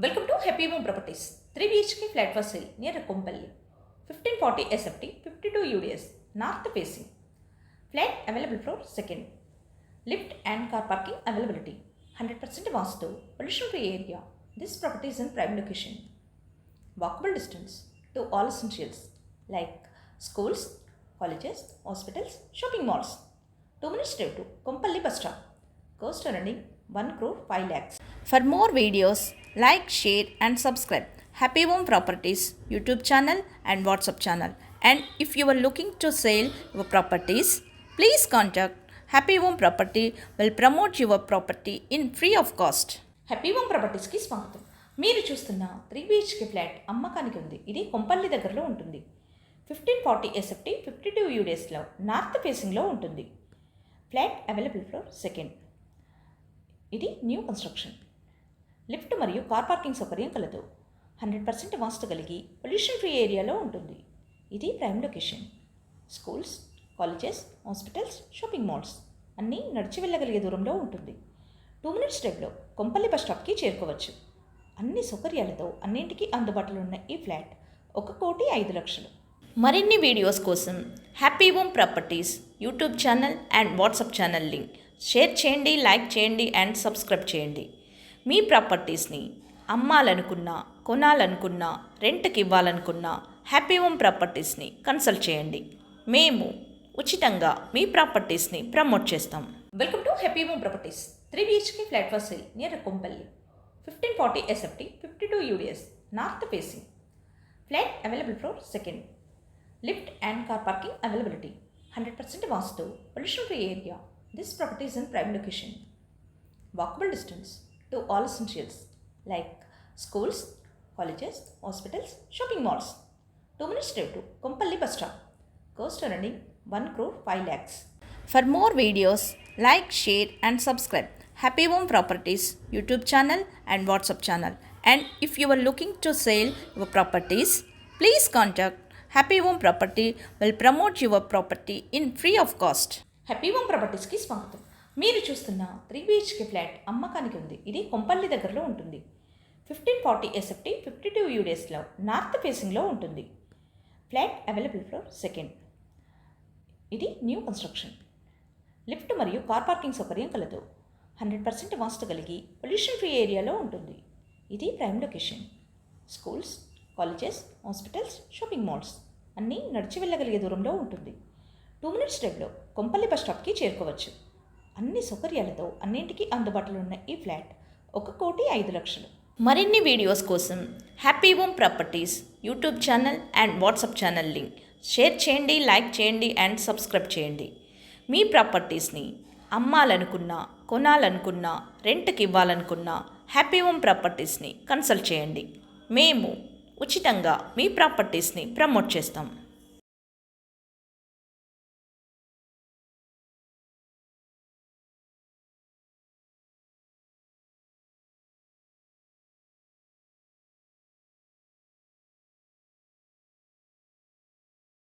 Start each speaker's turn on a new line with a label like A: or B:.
A: Welcome to Happy Home Properties. 3 BHK flat for sale near Kompalli. 1540 SFT, 52 UDS, north facing. Flat available for second. Lift and car parking availability. 100% vastu, pollution free area. This property is in prime location. Walkable distance to all essentials like schools, colleges, hospitals, shopping malls. 2 minutes drive to Kompalli bus stop. Cost earning 1 crore 5 lakhs. For more videos, like, share and subscribe Happy Home Properties YouTube channel and WhatsApp channel. And if you are looking to sell your properties, please contact Happy Home Property will promote your property in free of cost. Happy home ప్రాపర్టీస్కి స్వాగతం. మీరు చూస్తున్న 3 BHK flat అమ్మకానికి ఉంది. ఇది కొంపల్లి దగ్గరలో ఉంటుంది. 1540 SFT 52 UDSలో north ఫేసింగ్లో ఉంటుంది. Flat available for second. ఇది న్యూ కన్స్ట్రక్షన్. లిఫ్ట్ మరియు కార్ పార్కింగ్ సౌకర్యం కలదు. 100% వాస్తు కలిగి పొల్యూషన్ ఫ్రీ ఏరియాలో ఉంటుంది. ఇది prime location. Schools, colleges, hospitals, shopping malls అన్నీ నడిచి వెళ్ళగలిగే దూరంలో ఉంటుంది. 2 minutes డ్రైవ్లో కొంపల్లి బస్ స్టాప్కి చేరుకోవచ్చు. అన్ని సౌకర్యాలతో అన్నింటికీ అందుబాటులో ఉన్న ఈ ఫ్లాట్ 1,05,00,000. మరిన్ని వీడియోస్ కోసం happy home properties YouTube channel and WhatsApp channel link share చేయండి, లైక్ చేయండి అండ్ సబ్స్క్రైబ్ చేయండి. మీ ప్రాపర్టీస్ని అమ్మాలనుకున్నా, కొనాలనుకున్నా, రెంట్కి ఇవ్వాలనుకున్నా హ్యాపీ హోమ్ ప్రాపర్టీస్ని కన్సల్ట్ చేయండి. మేము ఉచితంగా మీ ప్రాపర్టీస్ని ప్రమోట్ చేస్తాం. Welcome to happy home properties. 3 BHK flat for sale near Kompally. 1540 SFT 52 UDS north facing. Flat available for second. Lift and car parking availability. 100% vastu, pollution free area. This property is in prime location. Walkable distance to all essentials like schools, colleges, hospitals, shopping malls. 2 minutes drive to Kompalli bus stop. Cost earning 1 crore 5 lakhs. For more videos, like, share and subscribe Happy Home Properties YouTube channel and WhatsApp channel. And if you are looking to sell your properties, please contact Happy Home Property will promote your property in free of cost. Happy home ప్రాపర్టీస్కి స్వాగతం. మీరు చూస్తున్న 3 BHK flat అమ్మకానికి ఉంది. ఇది కొంపల్లి దగ్గరలో ఉంటుంది. 1540 SFT 52 UDSలో north ఫేసింగ్లో ఉంటుంది. Flat available for second. ఇది న్యూ కన్స్ట్రక్షన్. లిఫ్ట్ మరియు కార్ పార్కింగ్ సౌకర్యం కలదు. 100% వాస్తు కలిగి పొల్యూషన్ ఫ్రీ ఏరియాలో ఉంటుంది. ఇది prime location. Schools, colleges, hospitals, shopping malls అన్నీ నడిచి వెళ్ళగలిగే దూరంలో ఉంటుంది. 2 minutes డ్రైవ్లో కొంపల్లి బస్ స్టాప్కి చేరుకోవచ్చు. అన్ని సౌకర్యాలతో అన్నింటికీ అందుబాటులో ఉన్న ఈ ఫ్లాట్ 1,05,00,000. మరిన్ని వీడియోస్ కోసం happy home properties YouTube channel and WhatsApp channel link share చేయండి, లైక్ చేయండి అండ్ సబ్స్క్రైబ్ చేయండి. మీ ప్రాపర్టీస్ని అమ్మాలనుకున్నా, కొనాలనుకున్నా, రెంట్కి ఇవ్వాలనుకున్నా హ్యాపీ హోమ్ ప్రాపర్టీస్ని కన్సల్ట్ చేయండి. మేము ఉచితంగా మీ ప్రాపర్టీస్ని ప్రమోట్ చేస్తాం.